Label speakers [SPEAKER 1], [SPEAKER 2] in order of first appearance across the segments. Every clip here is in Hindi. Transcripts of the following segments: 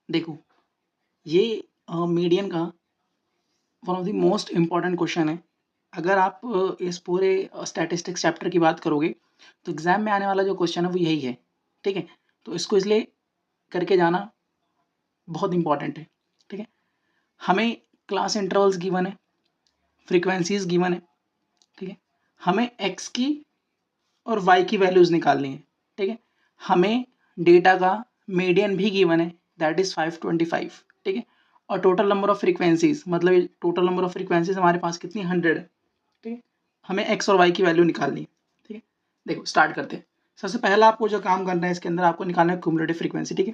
[SPEAKER 1] देखो ये मीडियन का one of the most important question है। अगर आप इस पूरे स्टैटिस्टिक्स चैप्टर की बात करोगे तो एग्जाम में आने वाला जो क्वेश्चन है वो यही है, ठीक है। तो इसको इसलिए करके जाना बहुत इंपॉर्टेंट है, ठीक है। हमें क्लास इंटरवल्स गिवन है, फ्रीक्वेंसीज गिवन है, ठीक है। हमें एक्स की और वाई की वैल्यूज निकालनी है, ठीक है। हमें डेटा का मीडियन भी गिवन है, दैट इज 525, ठीक है। और टोटल नंबर ऑफ फ्रीक्वेंसीज, मतलब टोटल नंबर ऑफ फ्रीक्वेंसीज हमारे पास कितनी 100 है, ठीक है। हमें एक्स और वाई की वैल्यू निकालनी है, ठीक है। देखो स्टार्ट करते हैं। सबसे पहला आपको जो काम करना है इसके अंदर आपको निकालना है क्यूमुलेटिव फ्रीक्वेंसी, ठीक है।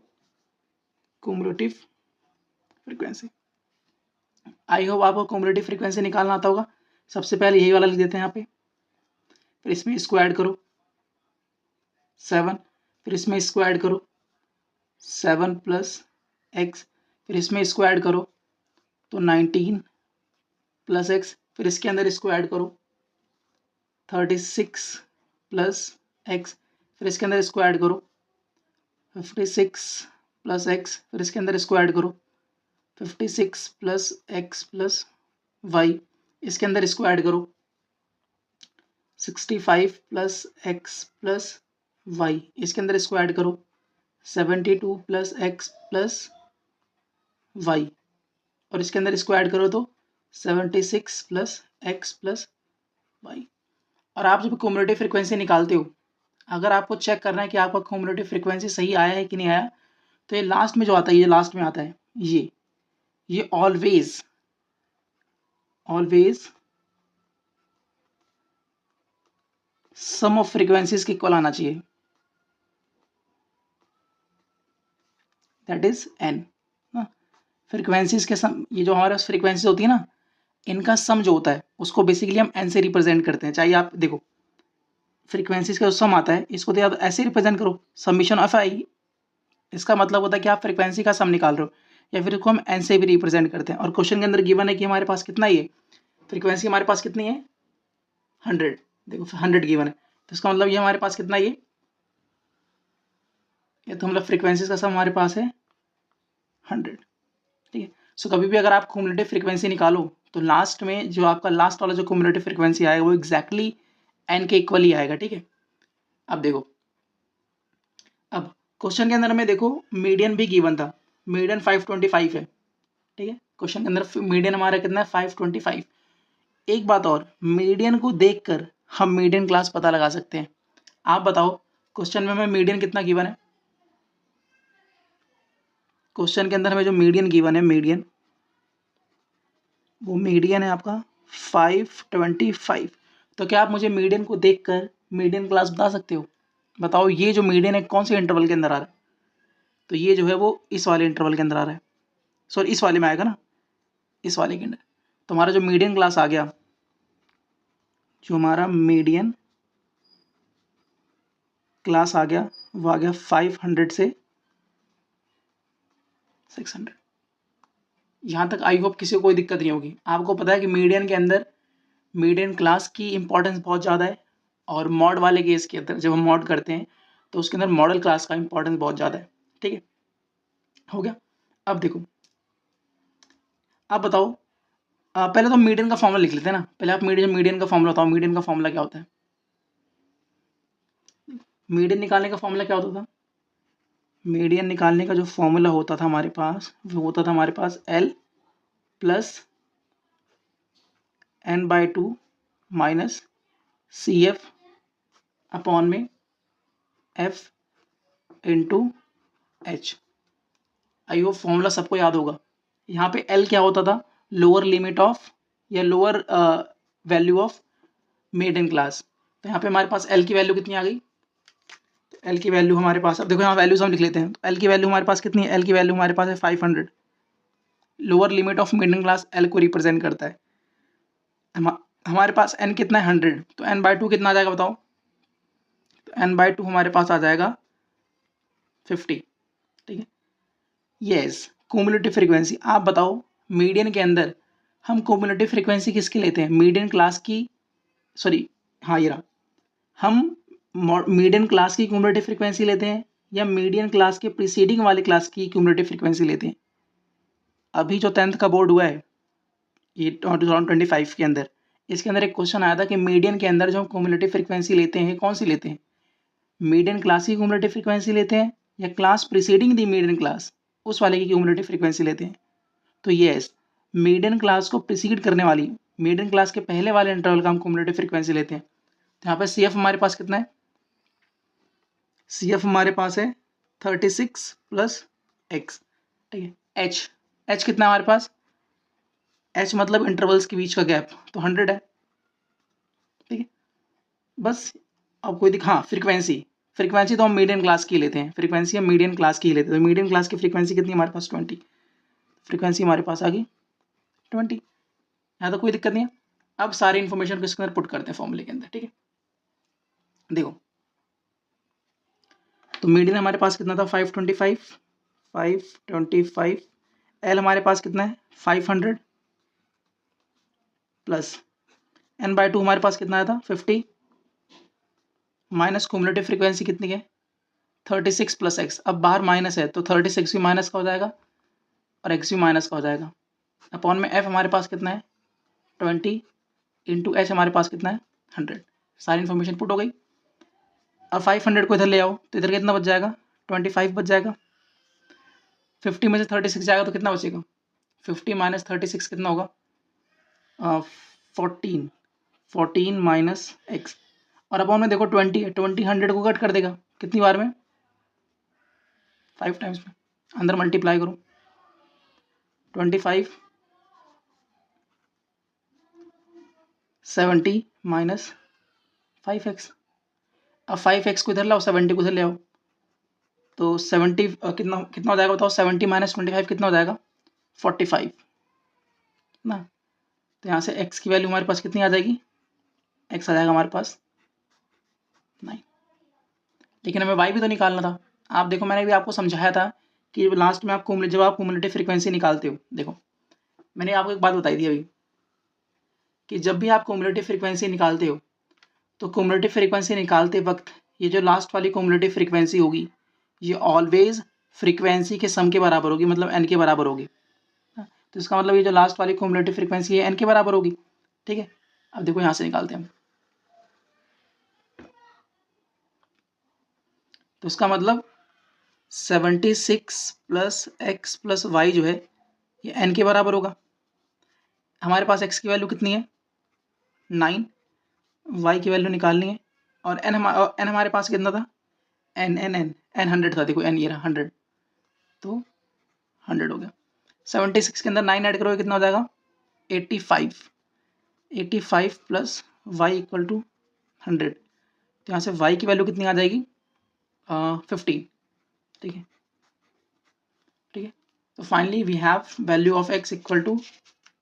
[SPEAKER 1] क्यूमुलेटिव फ्रीक्वेंसी, आई होप आपको क्यूमुलेटिव फ्रीक्वेंसी निकालना आता होगा। सबसे पहले यही वाला लिख देते हैं यहाँ पे, फिर इसमें इसको ऐड करो 7, फिर इसमें इसको ऐड करो 7 प्लस एक्स, फिर इसमें इसको ऐड करो तो 19 प्लस एक्स, फिर इसके अंदर इसको ऐड करो 36 प्लस एक्स, फिर इसके अंदर इसको ऐड करो 56 प्लस एक्स, फिर इसके अंदर इसको ऐड करो 56 प्लस एक्स प्लस वाई, इसके अंदर इसको ऐड करो 65 प्लस एक्स प्लस वाई, इसके अंदर इसको ऐड करो 72 प्लस एक्स प्लस वाई, और इसके अंदर इसको ऐड करो तो 76 प्लस एक्स प्लस वाई। और आप जब क्यूमुलेटिव फ्रीक्वेंसी निकालते हो, अगर आपको चेक करना है कि आपका क्यूमुलेटिव फ्रीक्वेंसी सही आया है कि नहीं आया, तो ये लास्ट में जो आता है, ये लास्ट में आता है, ये ऑलवेज सम ऑफ फ्रीक्वेंसीज के इक्वल आना चाहिए, दैट इज एन। फ्रीक्वेंसीज के सम, ये जो हमारे पास फ्रीक्वेंसीज होती है ना, इनका सम जो होता है उसको बेसिकली हम एन से रिप्रेजेंट करते हैं। चाहे आप देखो फ्रीक्वेंसीज का जो सम आता है इसको तो आप ऐसे रिप्रेजेंट करो, समीशन ऑफ आई, इसका मतलब होता है कि आप फ्रीक्वेंसी का सम निकाल रहे हो, या फिर इसको हम एन से भी रिप्रेजेंट करते हैं। और क्वेश्चन के अंदर गिवन है कि हमारे पास कितना ही है फ्रीक्वेंसी, हमारे पास कितनी है 100, देखो 100 गिवन है, तो इसका मतलब ये हमारे पास कितना ये तो मतलब फ्रीक्वेंसीज का सम हमारे पास है 100, ठीक है। सो कभी भी अगर आप क्यूमुलेटिव फ्रीक्वेंसी निकालो तो लास्ट में जो आपका लास्ट वाला जो क्यूमुलेटिव फ्रीक्वेंसी आएगा वो एग्जैक्टली एन के इक्वल ही आएगा, ठीक है। अब देखो, अब क्वेश्चन के अंदर में देखो मीडियन भी गिवन था, मीडियन 525 है, ठीक है। क्वेश्चन के अंदर मीडियन हमारा कितना है 525। एक बात और, मीडियन को देखकर हम मीडियन क्लास पता लगा सकते हैं। आप बताओ क्वेश्चन में हमें मीडियन कितना गिवन है, क्वेश्चन के अंदर हमें जो मीडियन गिवन है, मीडियन वो मीडियन है आपका 525। तो क्या आप मुझे मीडियन को देखकर मीडियन क्लास बता सकते हो? बताओ ये जो मीडियन है कौन से इंटरवल के अंदर आ रहा है? तो ये जो है वो इस वाले इंटरवल के अंदर आ रहा है, सॉरी इस वाले में आएगा ना, इस वाले के अंदर। तो हमारा जो मीडियन क्लास आ गया, जो हमारा मीडियन क्लास आ गया वो आ गया 500 से 600। यहाँ तक आई होप किसी को कोई दिक्कत नहीं होगी। आपको पता है कि मीडियन के अंदर मीडियन क्लास की इंपॉर्टेंस बहुत ज़्यादा है, और मॉड वाले केस के अंदर जब हम मॉड करते हैं तो उसके अंदर मॉडल क्लास का इंपॉर्टेंस बहुत ज़्यादा है, ठीक है। हो गया। अब देखो, आप बताओ पहले तो मीडियन का फॉर्मूला लिख लेते हैं ना। पहले आप मीडियन का फॉर्मूला बताओ, मीडियन का फॉर्मूला क्या होता है? मीडियन निकालने का फॉर्मूला क्या होता था? मीडियन निकालने का जो फॉर्मूला होता था हमारे पास, वो होता था हमारे पास L plus n/2 minus CF upon में F into H। I hope formula सबको याद होगा। यहाँ पे L क्या होता था? लोअर लिमिट ऑफ या lower value of median class. तो यहाँ पे हमारे पास L की वैल्यू कितनी आ गई? एल की वैल्यू हमारे पास, अब देखो यहाँ वैल्यूज हम लिख लेते हैं। तो एल की वैल्यू हमारे पास कितनी है? एल की वैल्यू हमारे पास है 500। Lower limit of median class L को रिप्रेजेंट करता है। हमारे पास एन कितना है 100, तो n/2 कितना आ जाएगा बताओ? तो n/2 हमारे पास आ जाएगा 50, ठीक है। Yes, cumulative frequency. आप बताओ मीडियन के अंदर हम क्यूमुलेटिव फ्रीक्वेंसी किसकी लेते हैं? मीडियन क्लास की, सॉरी हाँ ये रहा, हम मीडियन क्लास की क्यूमुलेटिव फ्रीक्वेंसी लेते हैं या मीडियन क्लास के प्रीसीडिंग वाले क्लास की क्यूमुलेटिव फ्रीक्वेंसी लेते हैं? अभी जो 10th का बोर्ड हुआ है ये 2025 के अंदर, इसके अंदर एक क्वेश्चन आया था कि मीडियन के अंदर जो हम क्यूमुलेटिव फ्रीक्वेंसी लेते हैं कौन सी लेते हैं? मीडियन क्लास की क्यूमुलेटिव फ्रीक्वेंसी लेते हैं या क्लास प्रीसीडिंग दी मीडियन क्लास उस वाले की क्यूमुलेटिव फ्रीक्वेंसी लेते हैं? तो यस, मीडियन क्लास को प्रीसीड करने वाली मीडियन क्लास के पहले वाले इंटरवल का हम क्यूमुलेटिव फ्रीक्वेंसी लेते हैं। तो यहाँ पे सी एफ हमारे पास कितना है? सी एफ हमारे पास है 36 प्लस एक्स, ठीक है। एच कितना है हमारे पास? एच मतलब इंटरवल्स के बीच का गैप, तो 100 है, ठीक है। बस अब कोई हाँ, फ्रीक्वेंसी तो हम मीडियन क्लास की लेते हैं, फ्रीक्वेंसी हम मीडियन क्लास की लेते हैं। तो मीडियन क्लास की फ्रीक्वेंसी कितनी हमारे पास? 20। फ्रीक्वेंसी हमारे पास आ गई 20। यहाँ तो कोई दिक्कत नहीं है। अब सारी इन्फॉर्मेशन को इसके अंदर पुट करते हैं फॉर्मूले के अंदर, ठीक है। देखो, तो मीडियन हमारे पास कितना था? 525। एल हमारे पास कितना है? 500 प्लस n/2 हमारे पास कितना आया था? 50 माइनस क्यूमुलेटिव फ्रीक्वेंसी कितनी है? 36 प्लस एक्स। अब बाहर माइनस है तो 36 भी माइनस का हो जाएगा और एक्स भी माइनस का हो जाएगा। अपॉन में एफ हमारे पास कितना है? 20 इंटू एच हमारे पास कितना है? 100। सारी इन्फॉर्मेशन पुट हो गई। अब 500 को इधर ले आओ तो इधर कितना बच जाएगा? 25 बच जाएगा। 50 में से 36 जाएगा तो कितना बचेगा? 50 माइनस 36 कितना होगा? 14 माइनस एक्स। और अपॉन में देखो 20 है, 20 100 को कट कर देगा कितनी बार में? 5 टाइम्स में। अंदर मल्टीप्लाई करो 25 70 माइनस 5x। अब 5x को इधर लाओ, 70 को इधर ले आओ तो 70 कितना कितना हो जाएगा बताओ? 70 माइनस 25 कितना हो जाएगा? 45 ना। तो यहाँ से x की वैल्यू हमारे पास कितनी आ जाएगी? x आ जाएगा हमारे पास 9। लेकिन हमें y भी तो निकालना था। आप देखो, मैंने भी आपको समझाया था कि लास्ट में आप जब आप क्यूमुलेटिव फ्रीक्वेंसी निकालते हो, देखो मैंने आपको एक बात बताई थी अभी कि जब भी आप क्यूमुलेटिव फ्रीक्वेंसी निकालते हो तो क्यूमुलेटिव फ्रीक्वेंसी निकालते वक्त ये जो लास्ट वाली क्यूमुलेटिव फ्रीक्वेंसी होगी ये ऑलवेज फ्रीक्वेंसी के सम के बराबर होगी, मतलब n के बराबर होगी। तो इसका मतलब ये जो लास्ट वाली क्यूमुलेटिव फ्रीक्वेंसी है n के बराबर होगी, ठीक है। अब देखो यहाँ से निकालते हैं हम, तो इसका मतलब 76 प्लस एक्स प्लस वाई जो है ये n के बराबर होगा। हमारे पास x की वैल्यू कितनी है? 9। y की वैल्यू निकालनी है और n हमारे पास कितना था? n 100 था। देखो n ये रहा 100, तो 100 हो गया। 76 के अंदर 9 ऐड करोगे कितना हो जाएगा? 85 प्लस y इक्वल टू 100। तो यहाँ से y की वैल्यू कितनी आ जाएगी? 15, ठीक है, ठीक है। तो finally we have value of x equal to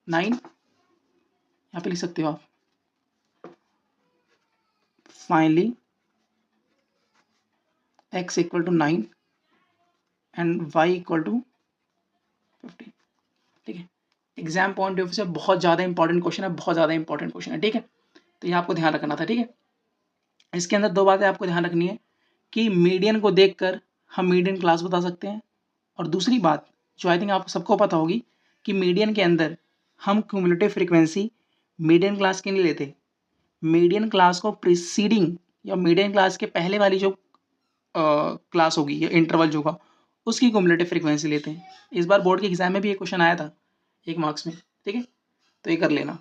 [SPEAKER 1] 9। यहाँ पे लिख सकते हो आप, finally x equal to 9 and y equal to 15, ठीक है। एग्जाम पॉइंट ऑफ व्यू से बहुत ज़्यादा इंपॉर्टेंट क्वेश्चन है, बहुत ज़्यादा इंपॉर्टेंट क्वेश्चन है, ठीक है। तो ये आपको ध्यान रखना था, ठीक है। इसके अंदर दो बातें आपको ध्यान रखनी है कि मीडियन को देखकर हम मीडियन क्लास बता सकते हैं, और दूसरी बात जो आई थिंक आप सबको पता होगी कि मीडियन के अंदर हम क्यूमुलेटिव फ्रीक्वेंसी मीडियन क्लास की नहीं लेते, मीडियन क्लास को प्रीसीडिंग या मीडियन क्लास के पहले वाली जो क्लास होगी या इंटरवल जो होगा उसकी क्यूमुलेटिव फ्रीक्वेंसी लेते हैं। इस बार बोर्ड के एग्जाम में भी ये क्वेश्चन आया था 1 मार्क्स में, ठीक है। तो ये कर लेना।